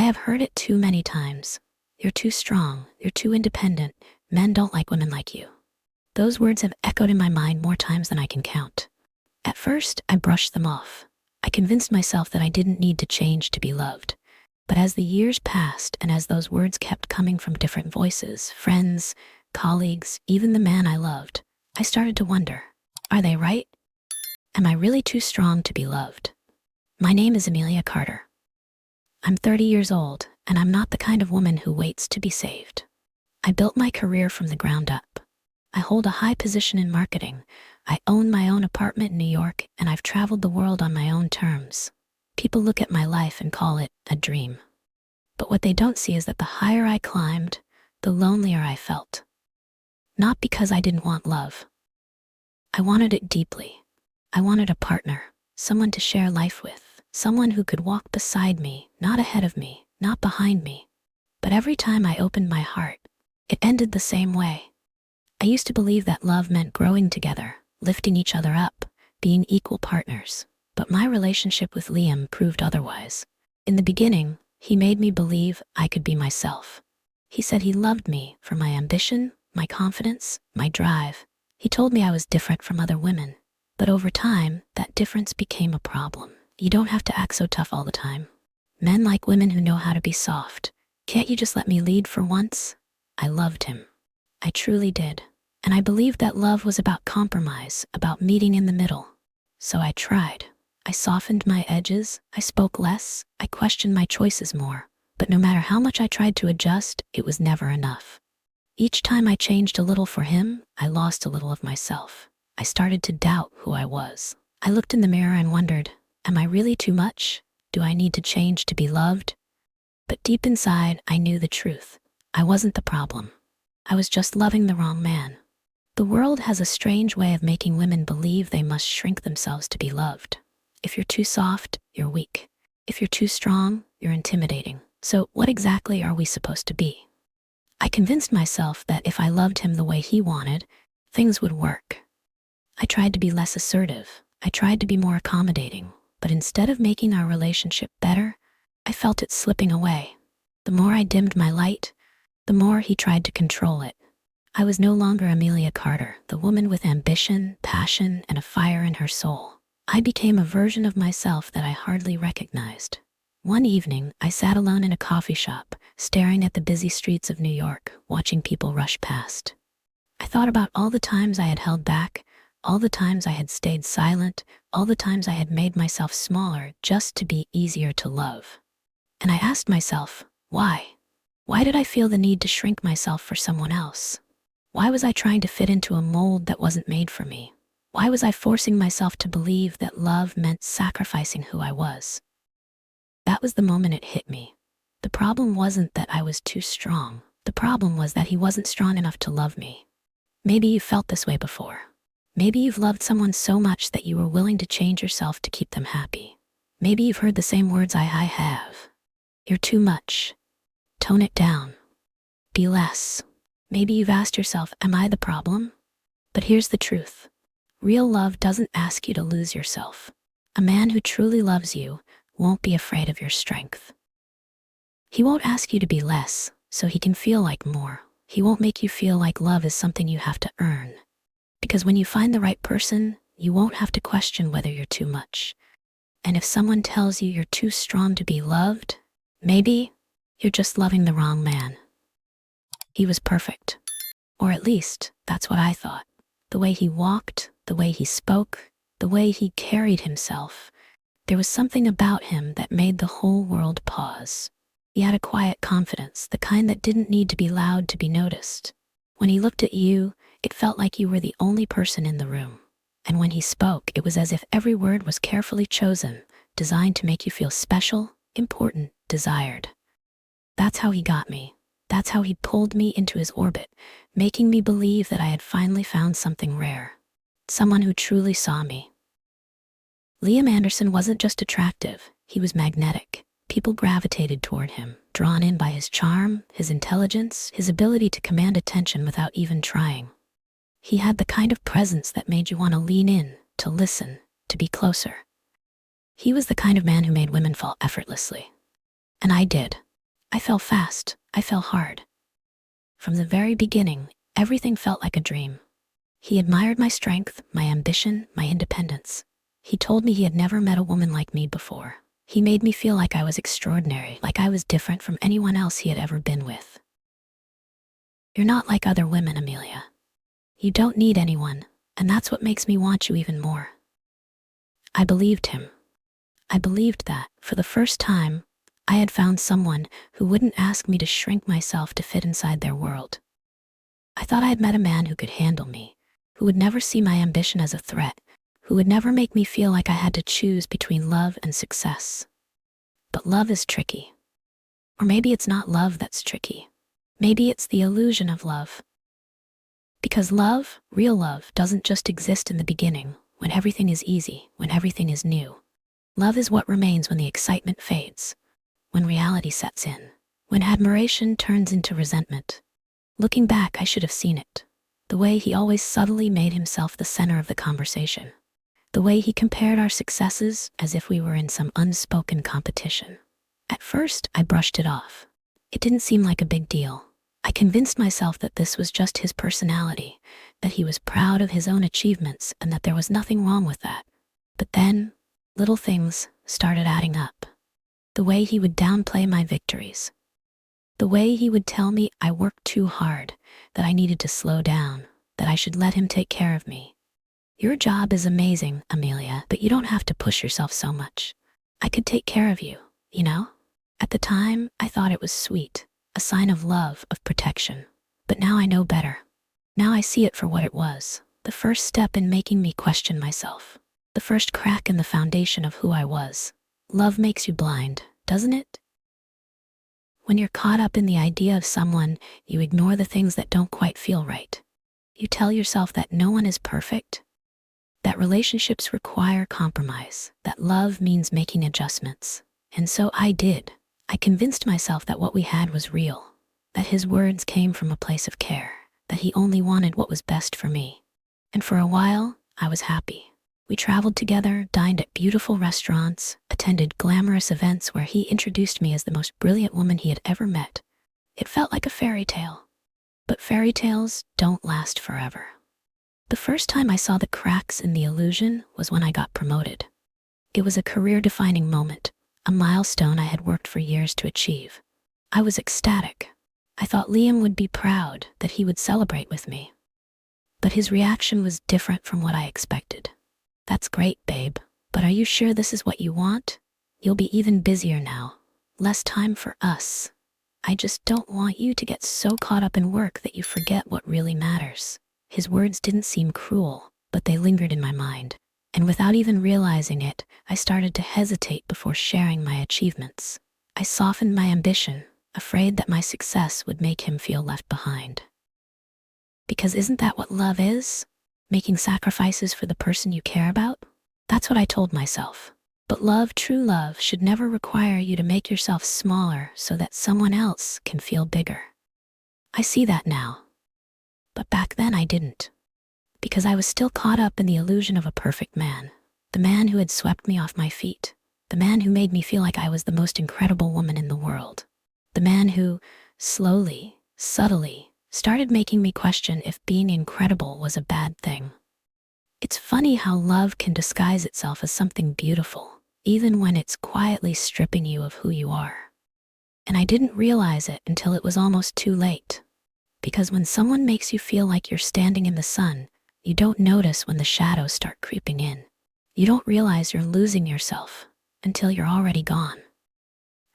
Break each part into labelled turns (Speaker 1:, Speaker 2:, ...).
Speaker 1: have heard it too many times. You're too strong, you're too independent, men don't like women like you. Those words have echoed in my mind more times than I can count. At first, I brushed them off. I convinced myself that I didn't need to change to be loved. But as the years passed and as those words kept coming from different voices, friends, colleagues, even the man I loved, I started to wonder, are they right? Am I really too strong to be loved? My name is Amelia Carter. I'm 30 years old, and I'm not the kind of woman who waits to be saved. I built my career from the ground up. I hold a high position in marketing. I own my own apartment in New York, and I've traveled the world on my own terms. People look at my life and call it a dream. But what they don't see is that the higher I climbed, the lonelier I felt. Not because I didn't want love. I wanted it deeply. I wanted a partner, someone to share life with, someone who could walk beside me, not ahead of me, not behind me. But every time I opened my heart, it ended the same way. I used to believe that love meant growing together, lifting each other up, being equal partners. But my relationship with Liam proved otherwise. In the beginning, he made me believe I could be myself. He said he loved me for my ambition, my confidence, my drive. He told me I was different from other women. But over time, that difference became a problem. You don't have to act so tough all the time. Men like women who know how to be soft. Can't you just let me lead for once? I loved him. I truly did. And I believed that love was about compromise, about meeting in the middle. So I tried. I softened my edges, I spoke less, I questioned my choices more. But no matter how much I tried to adjust, it was never enough. Each time I changed a little for him, I lost a little of myself. I started to doubt who I was. I looked in the mirror and wondered, am I really too much? Do I need to change to be loved? But deep inside, I knew the truth. I wasn't the problem. I was just loving the wrong man. The world has a strange way of making women believe they must shrink themselves to be loved. If you're too soft, you're weak. If you're too strong, you're intimidating. So what exactly are we supposed to be? I convinced myself that if I loved him the way he wanted, things would work. I tried to be less assertive. I tried to be more accommodating. But instead of making our relationship better, I felt it slipping away. The more I dimmed my light, the more he tried to control it. I was no longer Amelia Carter, the woman with ambition, passion, and a fire in her soul. I became a version of myself that I hardly recognized. One evening, I sat alone in a coffee shop, staring at the busy streets of New York, watching people rush past. I thought about all the times I had held back, all the times I had stayed silent, all the times I had made myself smaller just to be easier to love. And I asked myself, why? Why did I feel the need to shrink myself for someone else? Why was I trying to fit into a mold that wasn't made for me? Why was I forcing myself to believe that love meant sacrificing who I was? That was the moment it hit me. The problem wasn't that I was too strong. The problem was that he wasn't strong enough to love me. Maybe you felt this way before. Maybe you've loved someone so much that you were willing to change yourself to keep them happy. Maybe you've heard the same words I have. You're too much. Tone it down. Be less. Maybe you've asked yourself, am I the problem? But here's the truth. Real love doesn't ask you to lose yourself. A man who truly loves you won't be afraid of your strength. He won't ask you to be less, so he can feel like more. He won't make you feel like love is something you have to earn. Because when you find the right person, you won't have to question whether you're too much. And if someone tells you you're too strong to be loved, maybe you're just loving the wrong man. He was perfect. Or at least, that's what I thought. The way he walked, the way he spoke, the way he carried himself. There was something about him that made the whole world pause. He had a quiet confidence, the kind that didn't need to be loud to be noticed. When he looked at you, it felt like you were the only person in the room. And when he spoke, it was as if every word was carefully chosen, designed to make you feel special, important, desired. That's how he got me. That's how he pulled me into his orbit, making me believe that I had finally found something rare. Someone who truly saw me. Liam Anderson wasn't just attractive, he was magnetic. People gravitated toward him, drawn in by his charm, his intelligence, his ability to command attention without even trying. He had the kind of presence that made you want to lean in, to listen, to be closer. He was the kind of man who made women fall effortlessly. And I did. I fell fast. I fell hard. From the very beginning, everything felt like a dream. He admired my strength, my ambition, my independence. He told me he had never met a woman like me before. He made me feel like I was extraordinary, like I was different from anyone else he had ever been with. You're not like other women, Amelia. You don't need anyone, and that's what makes me want you even more. I believed him. I believed that, for the first time, I had found someone who wouldn't ask me to shrink myself to fit inside their world. I thought I had met a man who could handle me, who would never see my ambition as a threat, who would never make me feel like I had to choose between love and success. But love is tricky. Or maybe it's not love that's tricky. Maybe it's the illusion of love. Because love, real love, doesn't just exist in the beginning, when everything is easy, when everything is new. Love is what remains when the excitement fades, when reality sets in, when admiration turns into resentment. Looking back, I should have seen it. The way he always subtly made himself the center of the conversation. The way he compared our successes as if we were in some unspoken competition. At first, I brushed it off. It didn't seem like a big deal. I convinced myself that this was just his personality, that he was proud of his own achievements and that there was nothing wrong with that. But then, little things started adding up. The way he would downplay my victories. The way he would tell me I worked too hard, that I needed to slow down, that I should let him take care of me. Your job is amazing, Amelia, but you don't have to push yourself so much. I could take care of you, you know? At the time, I thought it was sweet, a sign of love, of protection. But now I know better. Now I see it for what it was, the first step in making me question myself. The first crack in the foundation of who I was. Love makes you blind, doesn't it? When you're caught up in the idea of someone, you ignore the things that don't quite feel right. You tell yourself that no one is perfect, that relationships require compromise, that love means making adjustments. And so I did. I convinced myself that what we had was real, that his words came from a place of care, that he only wanted what was best for me. And for a while, I was happy. We traveled together, dined at beautiful restaurants, attended glamorous events where he introduced me as the most brilliant woman he had ever met. It felt like a fairy tale. But fairy tales don't last forever. The first time I saw the cracks in the illusion was when I got promoted. It was a career-defining moment, a milestone I had worked for years to achieve. I was ecstatic. I thought Liam would be proud, that he would celebrate with me. But his reaction was different from what I expected. "That's great, babe, but are you sure this is what you want? You'll be even busier now. Less time for us. I just don't want you to get so caught up in work that you forget what really matters." His words didn't seem cruel, but they lingered in my mind. And without even realizing it, I started to hesitate before sharing my achievements. I softened my ambition, afraid that my success would make him feel left behind. Because isn't that what love is? Making sacrifices for the person you care about? That's what I told myself. But love, true love, should never require you to make yourself smaller so that someone else can feel bigger. I see that now. But back then I didn't. Because I was still caught up in the illusion of a perfect man. The man who had swept me off my feet. The man who made me feel like I was the most incredible woman in the world. The man who, slowly, subtly, started making me question if being incredible was a bad thing. It's funny how love can disguise itself as something beautiful, even when it's quietly stripping you of who you are. And I didn't realize it until it was almost too late. Because when someone makes you feel like you're standing in the sun, you don't notice when the shadows start creeping in. You don't realize you're losing yourself until you're already gone.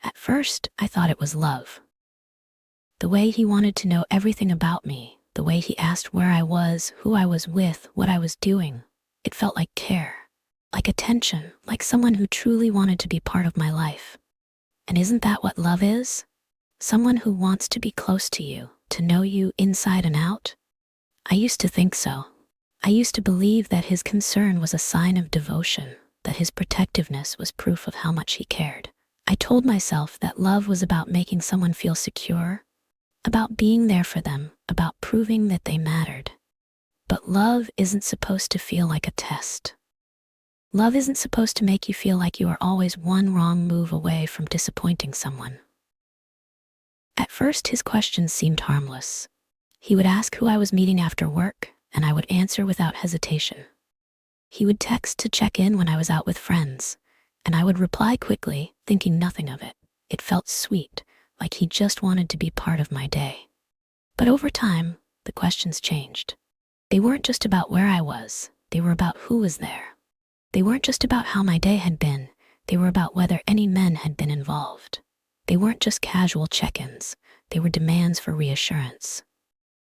Speaker 1: At first, I thought it was love. The way he wanted to know everything about me, the way he asked where I was, who I was with, what I was doing, it felt like care, like attention, like someone who truly wanted to be part of my life. And isn't that what love is? Someone who wants to be close to you, to know you inside and out? I used to think so. I used to believe that his concern was a sign of devotion, that his protectiveness was proof of how much he cared. I told myself that love was about making someone feel secure, about being there for them, about proving that they mattered. But love isn't supposed to feel like a test. Love isn't supposed to make you feel like you are always one wrong move away from disappointing someone. At first, his questions seemed harmless. He would ask who I was meeting after work, and I would answer without hesitation. He would text to check in when I was out with friends, and I would reply quickly, thinking nothing of it. It felt sweet, like he just wanted to be part of my day. But over time, the questions changed. They weren't just about where I was, they were about who was there. They weren't just about how my day had been, they were about whether any men had been involved. They weren't just casual check-ins, they were demands for reassurance.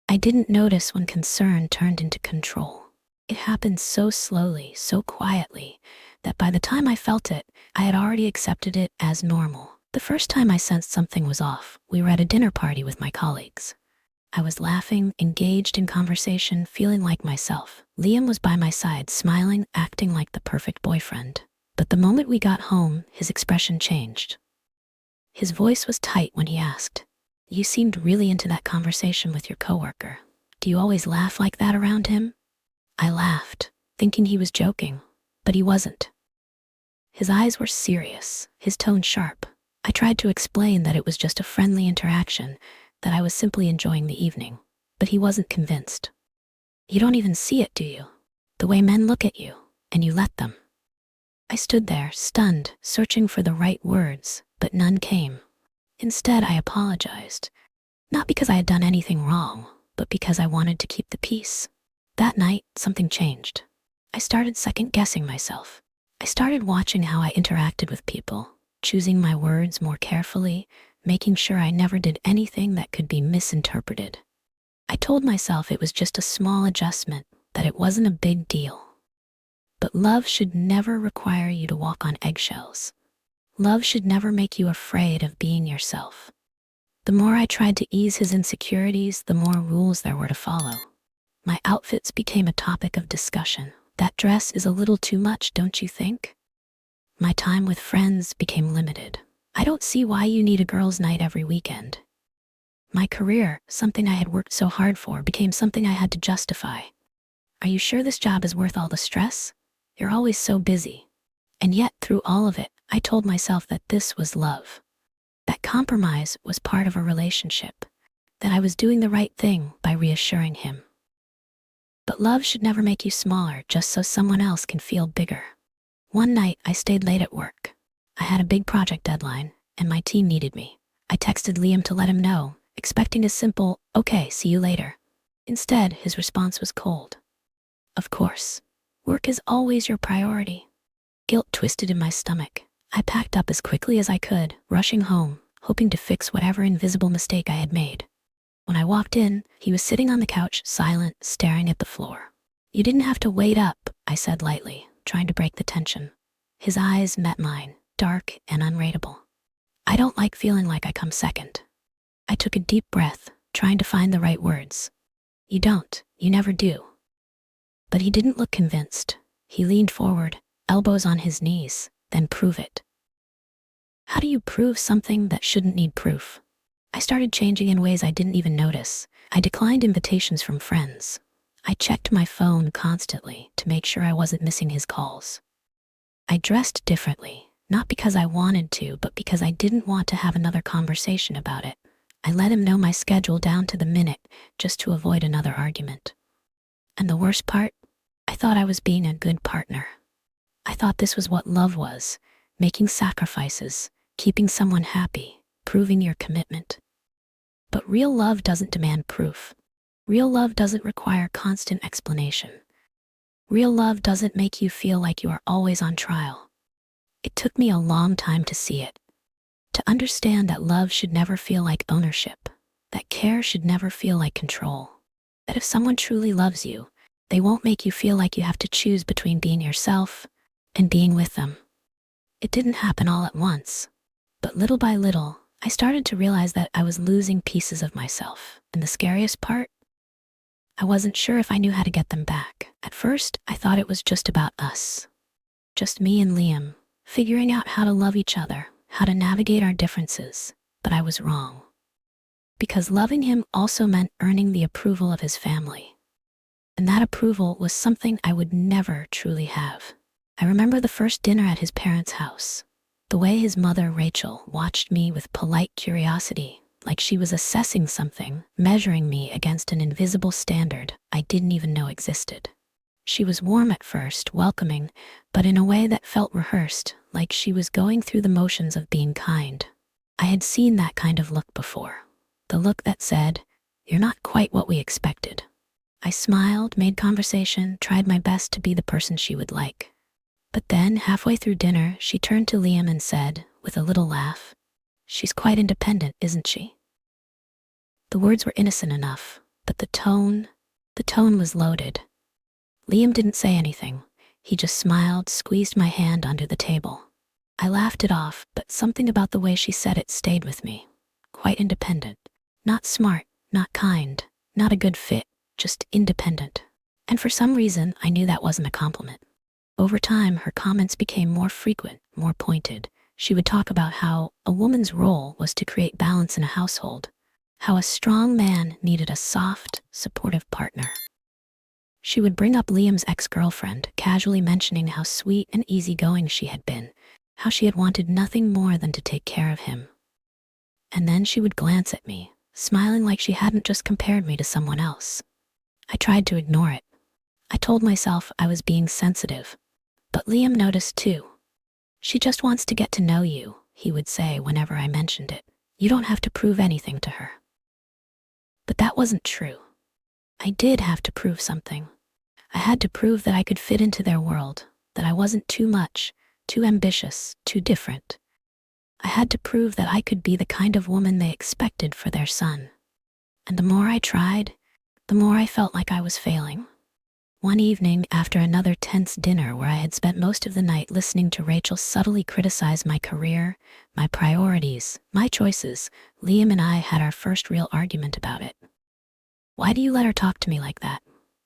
Speaker 1: I didn't notice when concern turned into control. It happened so slowly, so quietly, that by the time I felt it, I had already accepted it as normal. The first time I sensed something was off, we were at a dinner party with my colleagues. I was laughing, engaged in conversation, feeling like myself. Liam was by my side, smiling, acting like the perfect boyfriend. But the moment we got home, his expression changed. His voice was tight when he asked, "You seemed really into that conversation with your coworker. Do you always laugh like that around him?" I laughed, thinking he was joking, but he wasn't. His eyes were serious, his tone sharp. I tried to explain that it was just a friendly interaction, that I was simply enjoying the evening, but he wasn't convinced. "You don't even see it, do you? The way men look at you, and you let them." I stood there, stunned, searching for the right words, but none came. Instead, I apologized. Not because I had done anything wrong, but because I wanted to keep the peace. That night, something changed. I started second-guessing myself. I started watching how I interacted with people, choosing my words more carefully, making sure I never did anything that could be misinterpreted. I told myself it was just a small adjustment, that it wasn't a big deal. But love should never require you to walk on eggshells. Love should never make you afraid of being yourself. The more I tried to ease his insecurities, the more rules there were to follow. My outfits became a topic of discussion. "That dress is a little too much, don't you think?" My time with friends became limited. "I don't see why you need a girls' night every weekend." My career, something I had worked so hard for, became something I had to justify. "Are you sure this job is worth all the stress? You're always so busy." And yet, through all of it, I told myself that this was love. That compromise was part of a relationship. That I was doing the right thing by reassuring him. But love should never make you smaller just so someone else can feel bigger. One night, I stayed late at work. I had a big project deadline, and my team needed me. I texted Liam to let him know, expecting a simple, "Okay, see you later." Instead, his response was cold. "Of course. Work is always your priority." Guilt twisted in my stomach. I packed up as quickly as I could, rushing home, hoping to fix whatever invisible mistake I had made. When I walked in, he was sitting on the couch, silent, staring at the floor. "You didn't have to wait up," I said lightly, trying to break the tension. His eyes met mine, dark and unreadable. "I don't like feeling like I come second." I took a deep breath, trying to find the right words. "You don't, you never do." But he didn't look convinced. He leaned forward, elbows on his knees. "Then prove it." How do you prove something that shouldn't need proof? I started changing in ways I didn't even notice. I declined invitations from friends. I checked my phone constantly to make sure I wasn't missing his calls. I dressed differently, not because I wanted to, but because I didn't want to have another conversation about it. I let him know my schedule down to the minute, just to avoid another argument. And the worst part? I thought I was being a good partner. I thought this was what love was, making sacrifices, keeping someone happy, proving your commitment. But real love doesn't demand proof. Real love doesn't require constant explanation. Real love doesn't make you feel like you are always on trial. It took me a long time to see it. To understand that love should never feel like ownership. That care should never feel like control. That if someone truly loves you, they won't make you feel like you have to choose between being yourself and being with them. It didn't happen all at once. But little by little, I started to realize that I was losing pieces of myself. And the scariest part? I wasn't sure if I knew how to get them back. At first, I thought it was just about us. Just me and Liam, figuring out how to love each other, how to navigate our differences. But I was wrong. Because loving him also meant earning the approval of his family. And that approval was something I would never truly have. I remember the first dinner at his parents' house. The way his mother, Rachel, watched me with polite curiosity, like she was assessing something, measuring me against an invisible standard I didn't even know existed. She was warm at first, welcoming, but in a way that felt rehearsed, like she was going through the motions of being kind. I had seen that kind of look before. The look that said, "You're not quite what we expected." I smiled, made conversation, tried my best to be the person she would like. But then, halfway through dinner, she turned to Liam and said, with a little laugh, "She's quite independent, isn't she?" The words were innocent enough, but the tone was loaded. Liam didn't say anything. He just smiled, squeezed my hand under the table. I laughed it off, but something about the way she said it stayed with me. Quite independent. Not smart, not kind, not a good fit, just independent. And for some reason, I knew that wasn't a compliment. Over time, her comments became more frequent, more pointed. She would talk about how a woman's role was to create balance in a household, how a strong man needed a soft, supportive partner. She would bring up Liam's ex-girlfriend, casually mentioning how sweet and easygoing she had been, how she had wanted nothing more than to take care of him. And then she would glance at me, smiling like she hadn't just compared me to someone else. I tried to ignore it. I told myself I was being sensitive. But Liam noticed too. "She just wants to get to know you," he would say whenever I mentioned it. "You don't have to prove anything to her." But that wasn't true. I did have to prove something. I had to prove that I could fit into their world, that I wasn't too much, too ambitious, too different. I had to prove that I could be the kind of woman they expected for their son. And the more I tried, the more I felt like I was failing. One evening, after another tense dinner where I had spent most of the night listening to Rachel subtly criticize my career, my priorities, my choices, Liam and I had our first real argument about it. "Why do you let her talk to me like that?"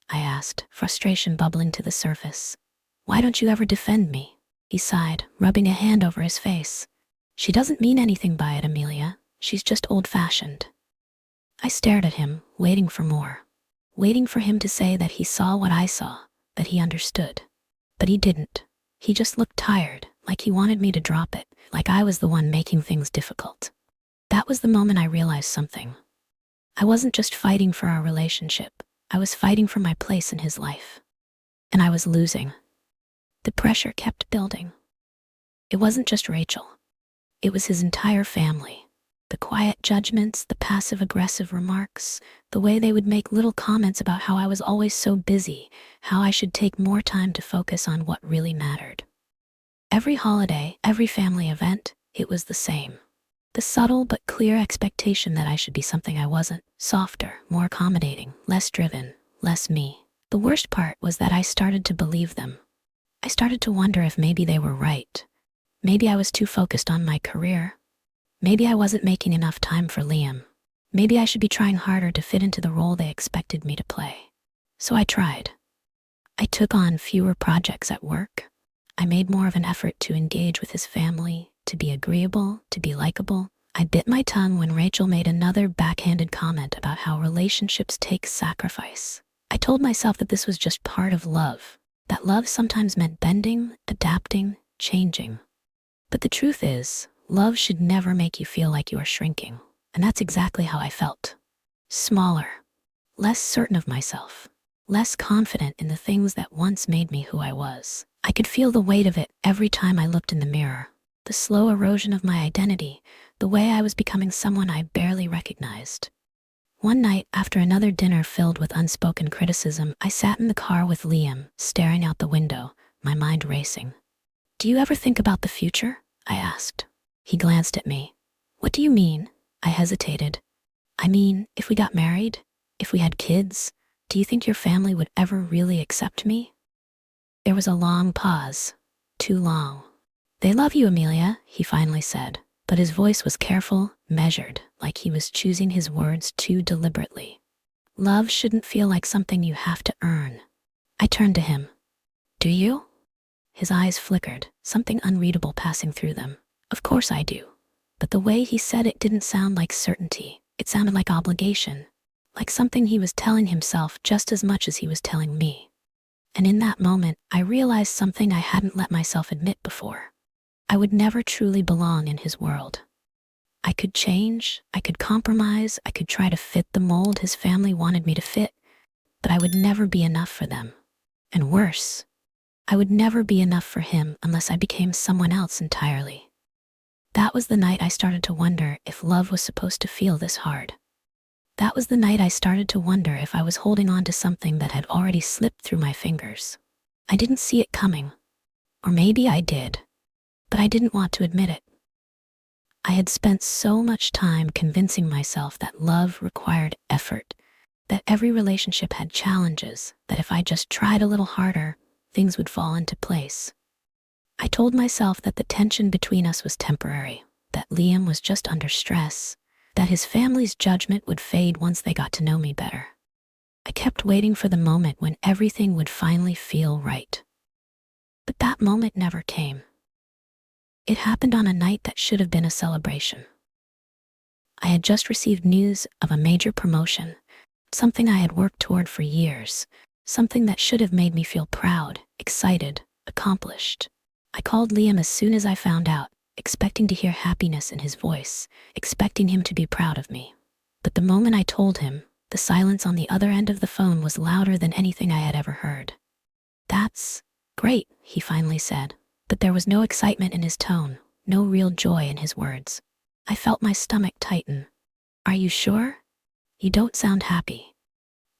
Speaker 1: I asked, frustration bubbling to the surface. "Why don't you ever defend me?" He sighed, rubbing a hand over his face. "She doesn't mean anything by it, Amelia. She's just old-fashioned." I stared at him, waiting for more. Waiting for him to say that he saw what I saw, that he understood. But he didn't. He just looked tired, like he wanted me to drop it, like I was the one making things difficult. That was the moment I realized something. I wasn't just fighting for our relationship. I was fighting for my place in his life. And I was losing. The pressure kept building. It wasn't just Rachel. It was his entire family. The quiet judgments, the passive-aggressive remarks, the way they would make little comments about how I was always so busy, how I should take more time to focus on what really mattered. Every holiday, every family event, it was the same. The subtle but clear expectation that I should be something I wasn't, softer, more accommodating, less driven, less me. The worst part was that I started to believe them. I started to wonder if maybe they were right. Maybe I was too focused on my career. Maybe I wasn't making enough time for Liam. Maybe I should be trying harder to fit into the role they expected me to play. So I tried. I took on fewer projects at work. I made more of an effort to engage with his family, to be agreeable, to be likable. I bit my tongue when Rachel made another backhanded comment about how relationships take sacrifice. I told myself that this was just part of love, that love sometimes meant bending, adapting, changing. But the truth is, love should never make you feel like you are shrinking. And that's exactly how I felt. Smaller, less certain of myself, less confident in the things that once made me who I was. I could feel the weight of it every time I looked in the mirror. The slow erosion of my identity, the way I was becoming someone I barely recognized. One night, after another dinner filled with unspoken criticism, I sat in the car with Liam, staring out the window, my mind racing. "Do you ever think about the future?" I asked. He glanced at me. "What do you mean?" I hesitated. "I mean, if we got married, if we had kids, do you think your family would ever really accept me?" There was a long pause. Too long. "They love you, Amelia," he finally said, but his voice was careful, measured, like he was choosing his words too deliberately. "Love shouldn't feel like something you have to earn." I turned to him. "Do you?" His eyes flickered, something unreadable passing through them. "Of course I do." But the way he said it didn't sound like certainty. It sounded like obligation, like something he was telling himself just as much as he was telling me. And in that moment, I realized something I hadn't let myself admit before. I would never truly belong in his world. I could change, I could compromise, I could try to fit the mold his family wanted me to fit, but I would never be enough for them. And worse, I would never be enough for him unless I became someone else entirely. That was the night I started to wonder if love was supposed to feel this hard. That was the night I started to wonder if I was holding on to something that had already slipped through my fingers. I didn't see it coming. Or maybe I did, but I didn't want to admit it. I had spent so much time convincing myself that love required effort, that every relationship had challenges, that if I just tried a little harder, things would fall into place. I told myself that the tension between us was temporary, that Liam was just under stress, that his family's judgment would fade once they got to know me better. I kept waiting for the moment when everything would finally feel right. But that moment never came. It happened on a night that should have been a celebration. I had just received news of a major promotion, something I had worked toward for years, something that should have made me feel proud, excited, accomplished. I called Liam as soon as I found out, expecting to hear happiness in his voice, expecting him to be proud of me. But the moment I told him, the silence on the other end of the phone was louder than anything I had ever heard. "That's great," he finally said, but there was no excitement in his tone, no real joy in his words. I felt my stomach tighten. "Are you sure? You don't sound happy."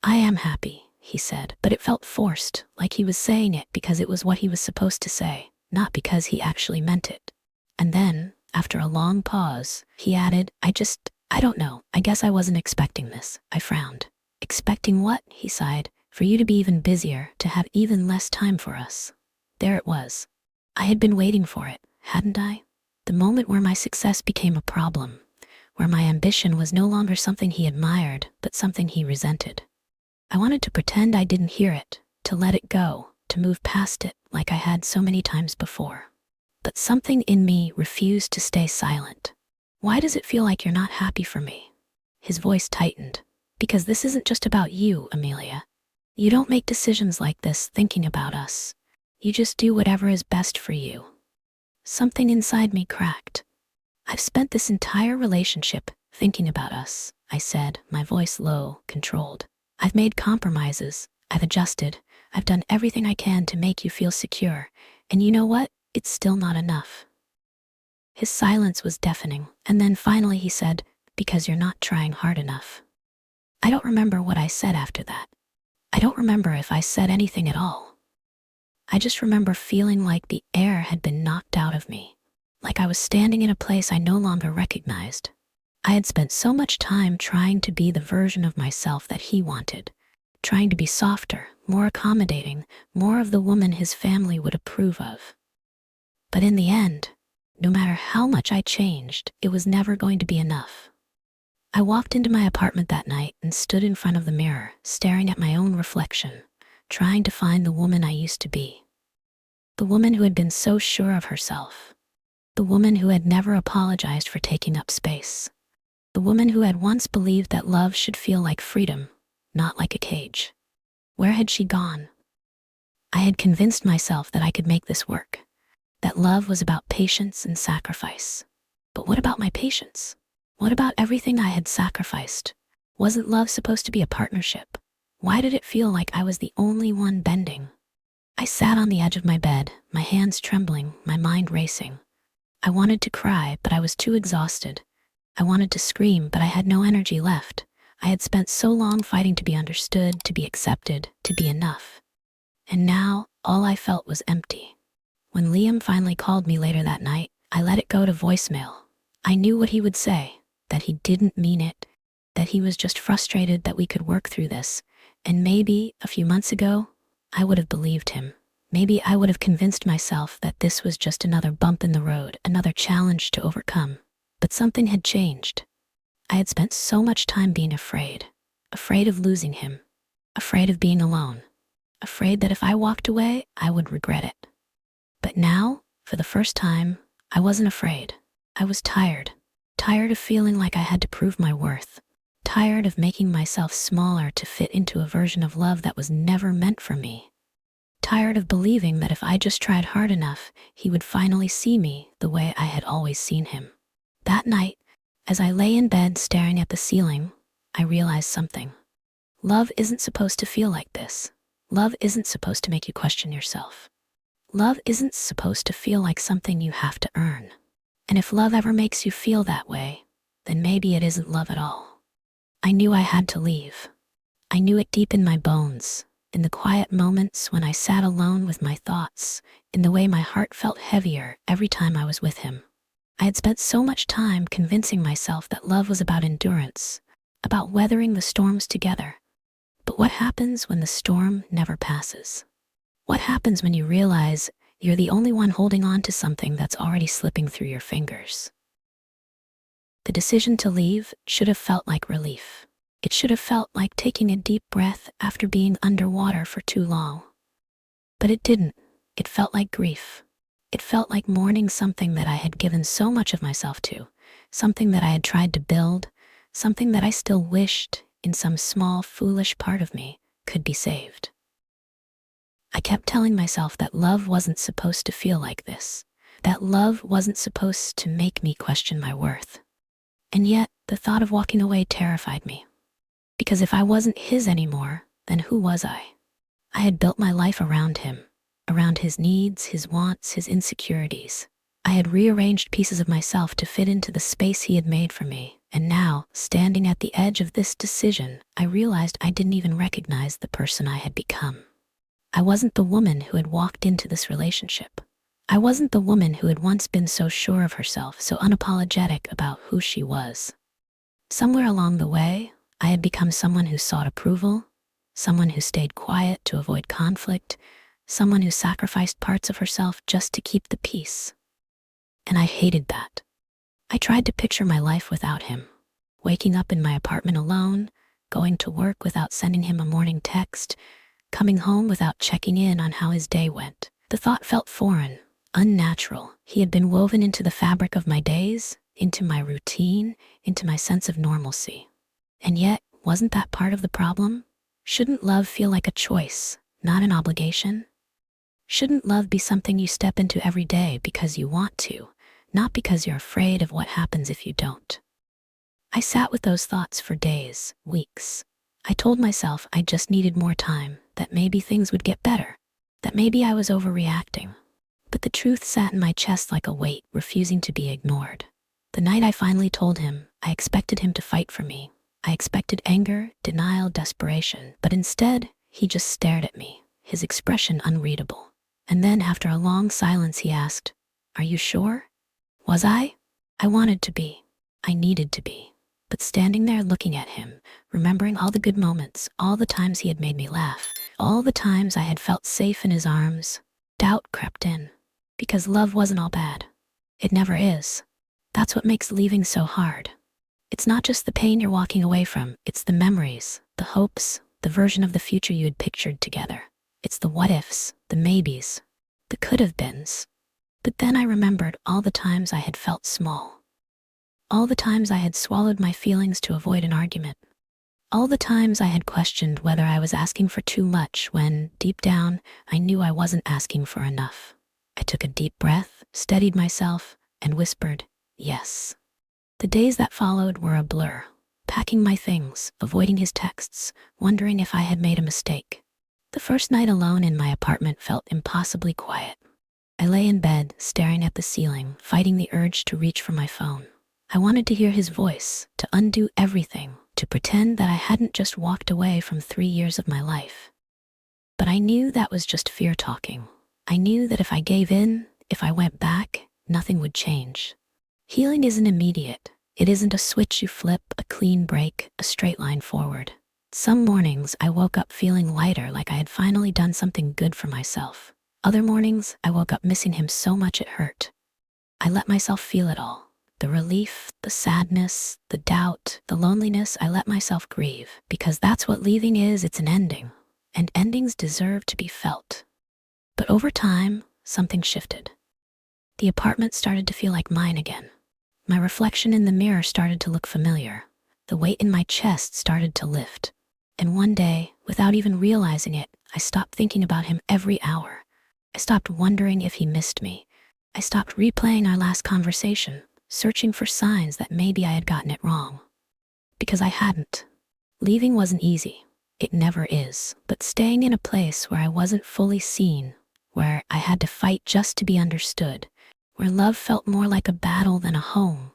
Speaker 1: "I am happy," he said, but it felt forced, like he was saying it because it was what he was supposed to say, not because he actually meant it. And then, after a long pause, he added, I don't know, I guess I wasn't expecting this." I frowned. "Expecting what?" He sighed. "For you to be even busier, to have even less time for us." There it was. I had been waiting for it, hadn't I? The moment where my success became a problem, where my ambition was no longer something he admired, but something he resented. I wanted to pretend I didn't hear it, to let it go, to move past it like I had so many times before. But something in me refused to stay silent. "Why does it feel like you're not happy for me?" His voice tightened. "Because this isn't just about you, Amelia. You don't make decisions like this thinking about us. You just do whatever is best for you." Something inside me cracked. "I've spent this entire relationship thinking about us," I said, my voice low, controlled. "I've made compromises. I've adjusted. I've done everything I can to make you feel secure. And you know what? It's still not enough." His silence was deafening, and then finally he said, "Because you're not trying hard enough." I don't remember what I said after that. I don't remember if I said anything at all. I just remember feeling like the air had been knocked out of me, like I was standing in a place I no longer recognized. I had spent so much time trying to be the version of myself that he wanted, trying to be softer, more accommodating, more of the woman his family would approve of. But in the end, no matter how much I changed, it was never going to be enough. I walked into my apartment that night and stood in front of the mirror, staring at my own reflection, trying to find the woman I used to be. The woman who had been so sure of herself. The woman who had never apologized for taking up space. The woman who had once believed that love should feel like freedom, not like a cage. Where had she gone? I had convinced myself that I could make this work, that love was about patience and sacrifice. But what about my patience? What about everything I had sacrificed? Wasn't love supposed to be a partnership? Why did it feel like I was the only one bending? I sat on the edge of my bed, my hands trembling, my mind racing. I wanted to cry, but I was too exhausted. I wanted to scream, but I had no energy left. I had spent so long fighting to be understood, to be accepted, to be enough. And now, all I felt was empty. When Liam finally called me later that night, I let it go to voicemail. I knew what he would say, that he didn't mean it, that he was just frustrated that we could work through this. And maybe, a few months ago, I would have believed him. Maybe I would have convinced myself that this was just another bump in the road, another challenge to overcome. But something had changed. I had spent so much time being afraid of losing him, afraid of being alone, afraid that if I walked away, I would regret it. But now, for the first time, I wasn't afraid. I was tired of feeling like I had to prove my worth, tired of making myself smaller to fit into a version of love that was never meant for me, tired of believing that if I just tried hard enough, he would finally see me the way I had always seen him. That night, As I lay in bed staring at the ceiling, I realized something. Love isn't supposed to feel like this. Love isn't supposed to make you question yourself. Love isn't supposed to feel like something you have to earn. And if love ever makes you feel that way, then maybe it isn't love at all. I knew I had to leave. I knew it deep in my bones, in the quiet moments when I sat alone with my thoughts, in the way my heart felt heavier every time I was with him. I had spent so much time convincing myself that love was about endurance, about weathering the storms together. But what happens when the storm never passes? What happens when you realize you're the only one holding on to something that's already slipping through your fingers? The decision to leave should have felt like relief. It should have felt like taking a deep breath after being underwater for too long. But it didn't. It felt like grief. It felt like mourning something that I had given so much of myself to, something that I had tried to build, something that I still wished, in some small, foolish part of me, could be saved. I kept telling myself that love wasn't supposed to feel like this, that love wasn't supposed to make me question my worth. And yet, the thought of walking away terrified me. Because if I wasn't his anymore, then who was I? I had built my life around him, around his needs, his wants, his insecurities. I had rearranged pieces of myself to fit into the space he had made for me. And now, standing at the edge of this decision, I realized I didn't even recognize the person I had become. I wasn't the woman who had walked into this relationship. I wasn't the woman who had once been so sure of herself, so unapologetic about who she was. Somewhere along the way, I had become someone who sought approval, someone who stayed quiet to avoid conflict, someone who sacrificed parts of herself just to keep the peace. And I hated that. I tried to picture my life without him, waking up in my apartment alone, going to work without sending him a morning text, coming home without checking in on how his day went. The thought felt foreign, unnatural. He had been woven into the fabric of my days, into my routine, into my sense of normalcy. And yet, wasn't that part of the problem? Shouldn't love feel like a choice, not an obligation? Shouldn't love be something you step into every day because you want to, not because you're afraid of what happens if you don't? I sat with those thoughts for days, weeks. I told myself I just needed more time, that maybe things would get better, that maybe I was overreacting. But the truth sat in my chest like a weight, refusing to be ignored. The night I finally told him, I expected him to fight for me. I expected anger, denial, desperation, but instead, he just stared at me, his expression unreadable. And then after a long silence, he asked, "Are you sure?" Was I? I wanted to be. I needed to be. But standing there looking at him, remembering all the good moments, all the times he had made me laugh, all the times I had felt safe in his arms, doubt crept in. Because love wasn't all bad. It never is. That's what makes leaving so hard. It's not just the pain you're walking away from, it's the memories, the hopes, the version of the future you had pictured together. It's the what ifs, the maybes, the could have beens. But then I remembered all the times I had felt small. All the times I had swallowed my feelings to avoid an argument. All the times I had questioned whether I was asking for too much when, deep down, I knew I wasn't asking for enough. I took a deep breath, steadied myself, and whispered, "Yes." The days that followed were a blur, packing my things, avoiding his texts, wondering if I had made a mistake. The first night alone in my apartment felt impossibly quiet. I lay in bed, staring at the ceiling, fighting the urge to reach for my phone. I wanted to hear his voice, to undo everything, to pretend that I hadn't just walked away from 3 years of my life. But I knew that was just fear talking. I knew that if I gave in, if I went back, nothing would change. Healing isn't immediate. It isn't a switch you flip, a clean break, a straight line forward. Some mornings I woke up feeling lighter, like I had finally done something good for myself. Other mornings I woke up missing him so much it hurt. I let myself feel it all. The relief, the sadness, the doubt, the loneliness. I let myself grieve, because that's what leaving is. It's an ending, and endings deserve to be felt. But over time, something shifted. The apartment started to feel like mine again. My reflection in the mirror started to look familiar. The weight in my chest started to lift. And one day, without even realizing it, I stopped thinking about him every hour. I stopped wondering if he missed me. I stopped replaying our last conversation. searching for signs that maybe I had gotten it wrong. Because I hadn't. Leaving wasn't easy. It never is. But staying in a place where I wasn't fully seen, where I had to fight just to be understood, where love felt more like a battle than a home,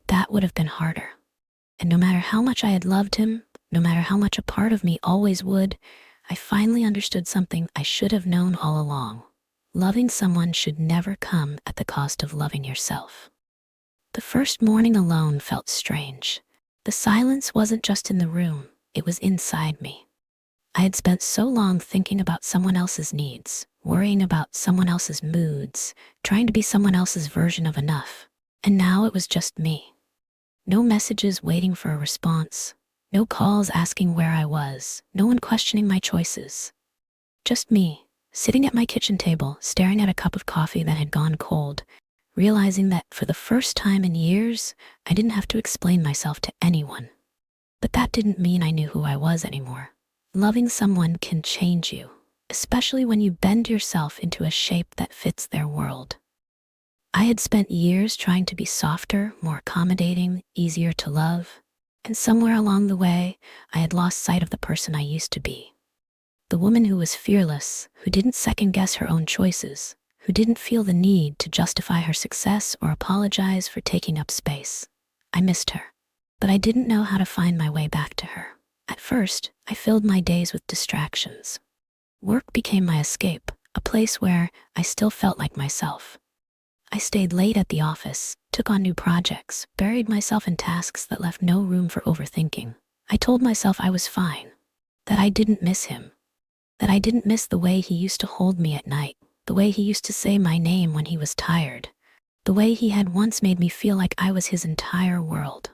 Speaker 1: that would have been harder. And no matter how much I had loved him, no matter how much a part of me always would, I finally understood something I should have known all along. Loving someone should never come at the cost of loving yourself. The first morning alone felt strange. The silence wasn't just in the room, it was inside me. I had spent so long thinking about someone else's needs, worrying about someone else's moods, trying to be someone else's version of enough. And now it was just me. No messages waiting for a response, no calls asking where I was, no one questioning my choices. Just me, sitting at my kitchen table, staring at a cup of coffee that had gone cold, realizing that for the first time in years, I didn't have to explain myself to anyone. But that didn't mean I knew who I was anymore. Loving someone can change you, especially when you bend yourself into a shape that fits their world. I had spent years trying to be softer, more accommodating, easier to love, and somewhere along the way, I had lost sight of the person I used to be. The woman who was fearless, who didn't second-guess her own choices, who didn't feel the need to justify her success or apologize for taking up space. I missed her, but I didn't know how to find my way back to her. At first, I filled my days with distractions. Work became my escape, a place where I still felt like myself. I stayed late at the office, took on new projects, buried myself in tasks that left no room for overthinking. I told myself I was fine, that I didn't miss him, that I didn't miss the way he used to hold me at night, the way he used to say my name when he was tired, the way he had once made me feel like I was his entire world.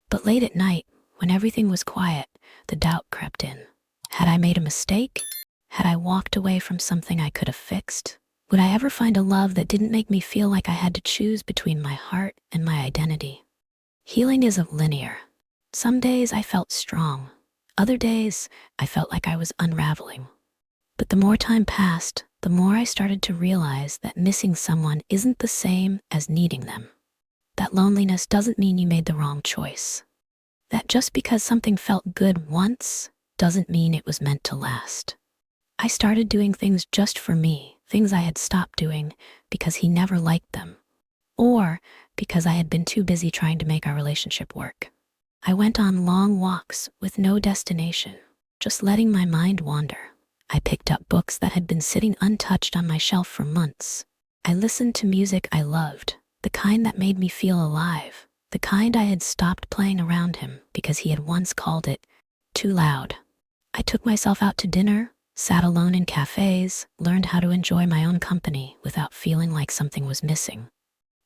Speaker 1: But late at night, when everything was quiet, the doubt crept in. Had I made a mistake? Had I walked away from something I could have fixed? Would I ever find a love that didn't make me feel like I had to choose between my heart and my identity? Healing isn't linear. Some days I felt strong. Other days, I felt like I was unraveling. But the more time passed, the more I started to realize that missing someone isn't the same as needing them. That loneliness doesn't mean you made the wrong choice. That just because something felt good once doesn't mean it was meant to last. I started doing things just for me, things I had stopped doing because he never liked them, or because I had been too busy trying to make our relationship work. I went on long walks with no destination, just letting my mind wander. I picked up books that had been sitting untouched on my shelf for months. I listened to music I loved, the kind that made me feel alive, the kind I had stopped playing around him because he had once called it too loud. I took myself out to dinner, sat alone in cafes, learned how to enjoy my own company without feeling like something was missing.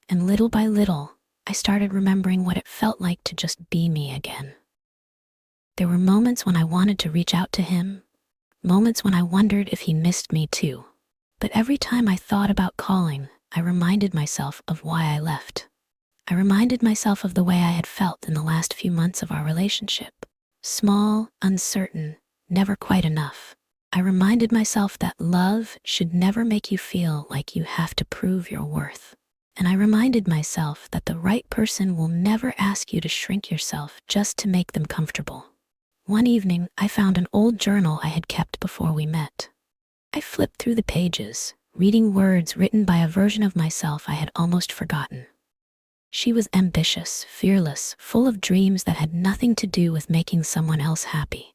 Speaker 1: And little by little, I started remembering what it felt like to just be me again. There were moments when I wanted to reach out to him, moments when I wondered if he missed me too. But every time I thought about calling, I reminded myself of why I left. I reminded myself of the way I had felt in the last few months of our relationship. Small, uncertain, never quite enough. I reminded myself that love should never make you feel like you have to prove your worth. And I reminded myself that the right person will never ask you to shrink yourself just to make them comfortable. One evening, I found an old journal I had kept before we met. I flipped through the pages, reading words written by a version of myself I had almost forgotten. She was ambitious, fearless, full of dreams that had nothing to do with making someone else happy.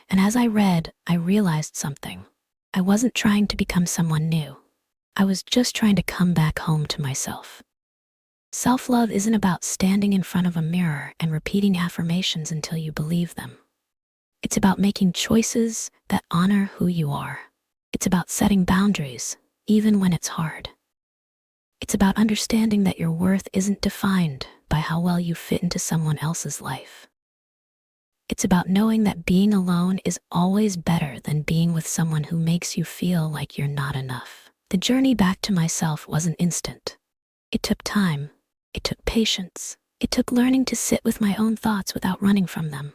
Speaker 1: And as I read, I realized something. I wasn't trying to become someone new. I was just trying to come back home to myself. Self-love isn't about standing in front of a mirror and repeating affirmations until you believe them. It's about making choices that honor who you are. It's about setting boundaries, even when it's hard. It's about understanding that your worth isn't defined by how well you fit into someone else's life. It's about knowing that being alone is always better than being with someone who makes you feel like you're not enough. The journey back to myself wasn't instant. It took time. It took patience. It took learning to sit with my own thoughts without running from them.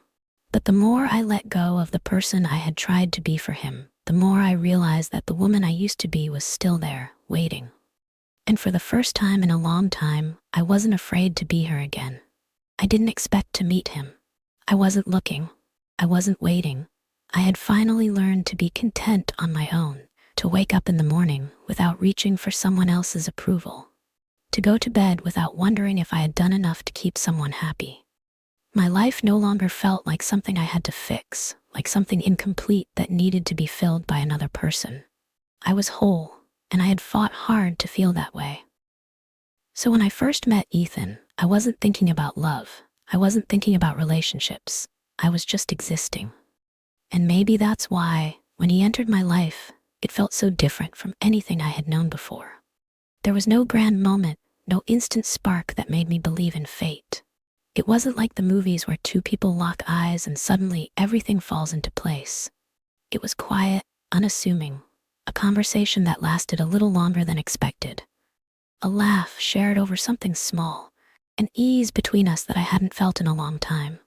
Speaker 1: But the more I let go of the person I had tried to be for him, the more I realized that the woman I used to be was still there, waiting. And for the first time in a long time, I wasn't afraid to be her again. I didn't expect to meet him. I wasn't looking. I wasn't waiting. I had finally learned to be content on my own, to wake up in the morning without reaching for someone else's approval, to go to bed without wondering if I had done enough to keep someone happy. My life no longer felt like something I had to fix, like something incomplete that needed to be filled by another person. I was whole, and I had fought hard to feel that way. So when I first met Ethan, I wasn't thinking about love. I wasn't thinking about relationships. I was just existing. And maybe that's why, when he entered my life, it felt so different from anything I had known before. There was no grand moment, no instant spark that made me believe in fate. It wasn't like the movies where two people lock eyes and suddenly everything falls into place. It was quiet, unassuming, a conversation that lasted a little longer than expected. A laugh shared over something small, an ease between us that I hadn't felt in a long time.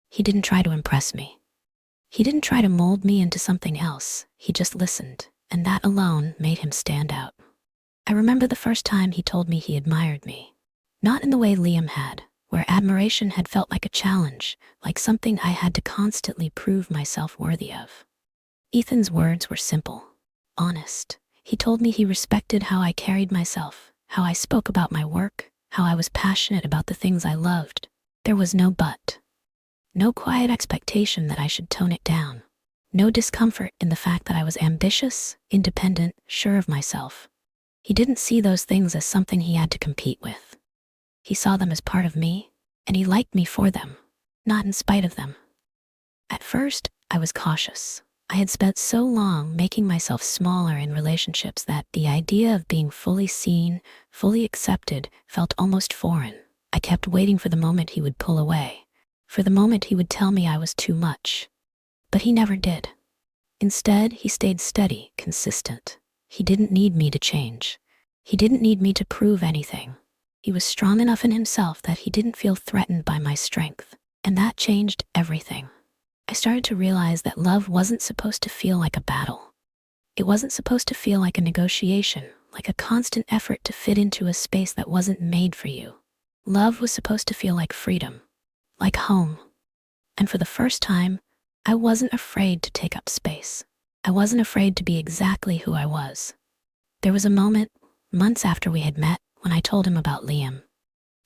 Speaker 1: He didn't try to impress me. He didn't try to mold me into something else. He just listened, and that alone made him stand out. I remember the first time he told me he admired me. Not in the way Liam had, where admiration had felt like a challenge, like something I had to constantly prove myself worthy of. Ethan's words were simple, honest. He told me he respected how I carried myself, how I spoke about my work, how I was passionate about the things I loved. There was no but. No quiet expectation that I should tone it down. No discomfort in the fact that I was ambitious, independent, sure of myself. He didn't see those things as something he had to compete with. He saw them as part of me, and he liked me for them, not in spite of them. At first, I was cautious. I had spent so long making myself smaller in relationships that the idea of being fully seen, fully accepted, felt almost foreign. I kept waiting for the moment he would pull away, for the moment he would tell me I was too much. But he never did. Instead, he stayed steady, consistent. He didn't need me to change. He didn't need me to prove anything. He was strong enough in himself that he didn't feel threatened by my strength, and that changed everything. I started to realize that love wasn't supposed to feel like a battle. It wasn't supposed to feel like a negotiation, like a constant effort to fit into a space that wasn't made for you. Love was supposed to feel like freedom, like home. And for the first time, I wasn't afraid to take up space. I wasn't afraid to be exactly who I was. There was a moment, months after we had met, when I told him about Liam,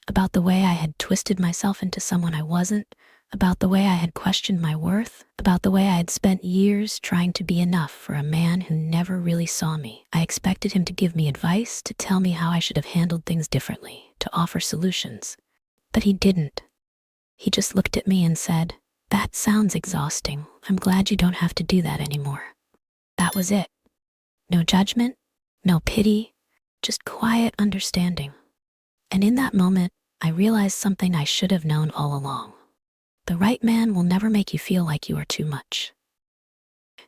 Speaker 1: about the way I had twisted myself into someone I wasn't, about the way I had questioned my worth, about the way I had spent years trying to be enough for a man who never really saw me. I expected him to give me advice, to tell me how I should have handled things differently, to offer solutions. But he didn't. He just looked at me and said, "That sounds exhausting. I'm glad you don't have to do that anymore." That was it. No judgment, no pity, just quiet understanding. And in that moment, I realized something I should have known all along. The right man will never make you feel like you are too much.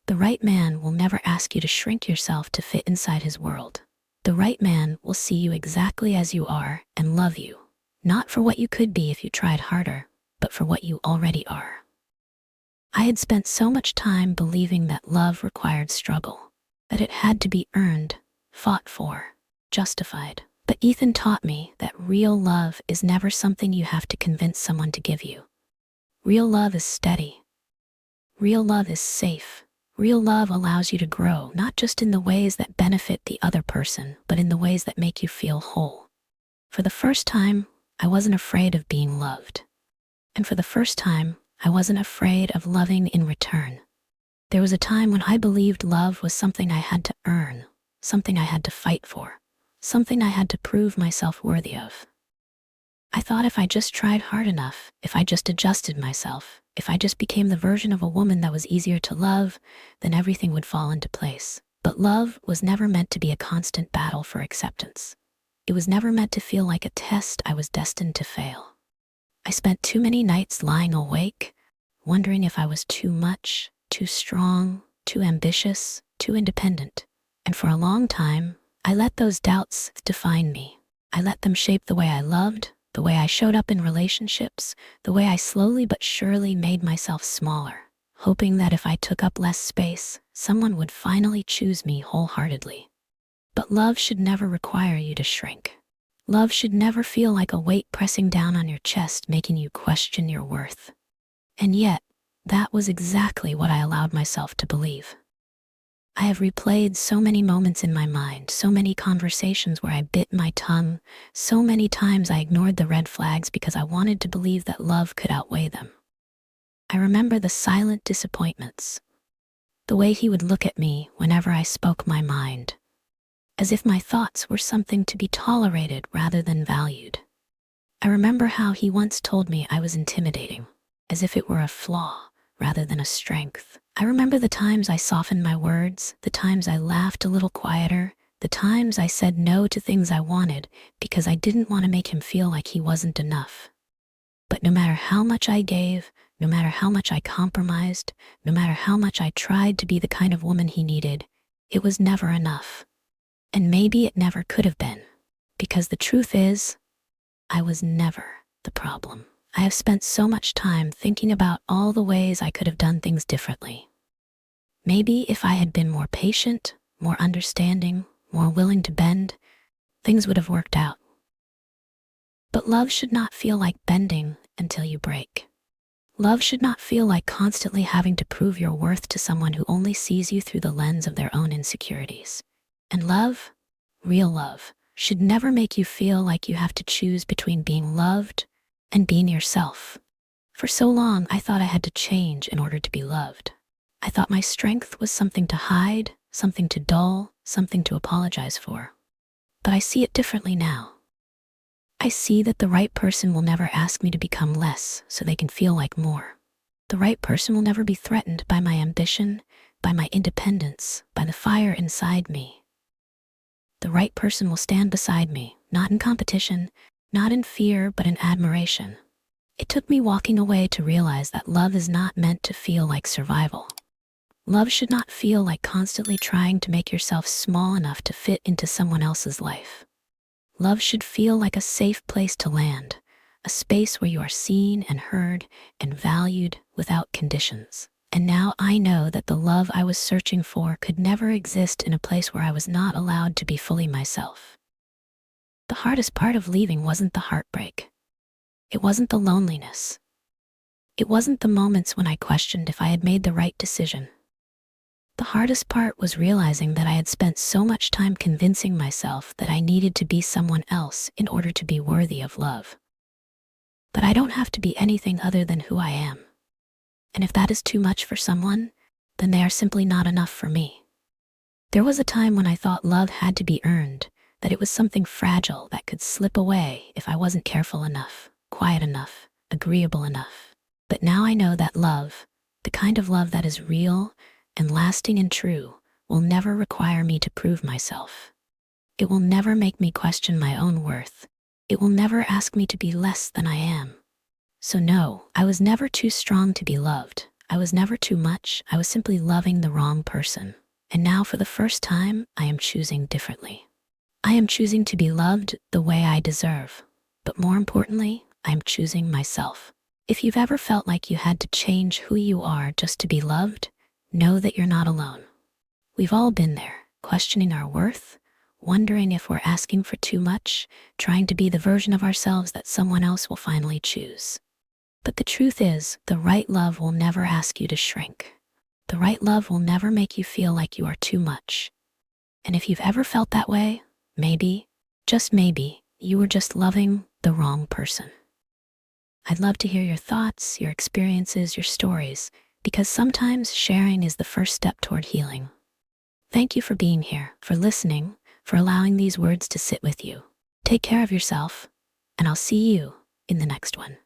Speaker 1: The right man will never ask you to shrink yourself to fit inside his world. The right man will see you exactly as you are and love you, not for what you could be if you tried harder, but for what you already are. I had spent so much time believing that love required struggle, that it had to be earned, fought for, justified. But Ethan taught me that real love is never something you have to convince someone to give you. Real love is steady. Real love is safe. Real love allows you to grow, not just in the ways that benefit the other person, but in the ways that make you feel whole. For the first time, I wasn't afraid of being loved. And for the first time, I wasn't afraid of loving in return. There was a time when I believed love was something I had to earn, something I had to fight for, something I had to prove myself worthy of. I thought if I just tried hard enough, if I just adjusted myself, if I just became the version of a woman that was easier to love, then everything would fall into place. But love was never meant to be a constant battle for acceptance. It was never meant to feel like a test I was destined to fail. I spent too many nights lying awake, wondering if I was too much, too strong, too ambitious, too independent. And for a long time, I let those doubts define me. I let them shape the way I loved, the way I showed up in relationships, the way I slowly but surely made myself smaller, hoping that if I took up less space, someone would finally choose me wholeheartedly. But love should never require you to shrink. Love should never feel like a weight pressing down on your chest, making you question your worth. And yet, that was exactly what I allowed myself to believe. I have replayed so many moments in my mind, so many conversations where I bit my tongue, so many times I ignored the red flags because I wanted to believe that love could outweigh them. I remember the silent disappointments, the way he would look at me whenever I spoke my mind, as if my thoughts were something to be tolerated rather than valued. I remember how he once told me I was intimidating, as if it were a flaw rather than a strength. I remember the times I softened my words, the times I laughed a little quieter, the times I said no to things I wanted because I didn't want to make him feel like he wasn't enough. But no matter how much I gave, no matter how much I compromised, no matter how much I tried to be the kind of woman he needed, it was never enough. And maybe it never could have been, because the truth is, I was never the problem. I have spent so much time thinking about all the ways I could have done things differently. Maybe if I had been more patient, more understanding, more willing to bend, things would have worked out. But love should not feel like bending until you break. Love should not feel like constantly having to prove your worth to someone who only sees you through the lens of their own insecurities. And love, real love, should never make you feel like you have to choose between being loved and being yourself. For so long, I thought I had to change in order to be loved. I thought my strength was something to hide, something to dull, something to apologize for. But I see it differently now. I see that the right person will never ask me to become less so they can feel like more. The right person will never be threatened by my ambition, by my independence, by the fire inside me. The right person will stand beside me, not in competition, not in fear, but in admiration. It took me walking away to realize that love is not meant to feel like survival. Love should not feel like constantly trying to make yourself small enough to fit into someone else's life. Love should feel like a safe place to land, a space where you are seen and heard and valued without conditions. And now I know that the love I was searching for could never exist in a place where I was not allowed to be fully myself. The hardest part of leaving wasn't the heartbreak. It wasn't the loneliness. It wasn't the moments when I questioned if I had made the right decision. The hardest part was realizing that I had spent so much time convincing myself that I needed to be someone else in order to be worthy of love. But I don't have to be anything other than who I am. And if that is too much for someone, then they are simply not enough for me. There was a time when I thought love had to be earned, that it was something fragile that could slip away if I wasn't careful enough, quiet enough, agreeable enough. But now I know that love, the kind of love that is real and lasting and true, will never require me to prove myself. It will never make me question my own worth. It will never ask me to be less than I am. So no, I was never too strong to be loved. I was never too much. I was simply loving the wrong person. And now for the first time, I am choosing differently. I am choosing to be loved the way I deserve. But more importantly, I am choosing myself. If you've ever felt like you had to change who you are just to be loved, know that you're not alone. We've all been there, questioning our worth, wondering if we're asking for too much, trying to be the version of ourselves that someone else will finally choose. But the truth is, the right love will never ask you to shrink. The right love will never make you feel like you are too much. And if you've ever felt that way, maybe, just maybe, you were just loving the wrong person. I'd love to hear your thoughts, your experiences, your stories, because sometimes sharing is the first step toward healing. Thank you for being here, for listening, for allowing these words to sit with you. Take care of yourself, and I'll see you in the next one.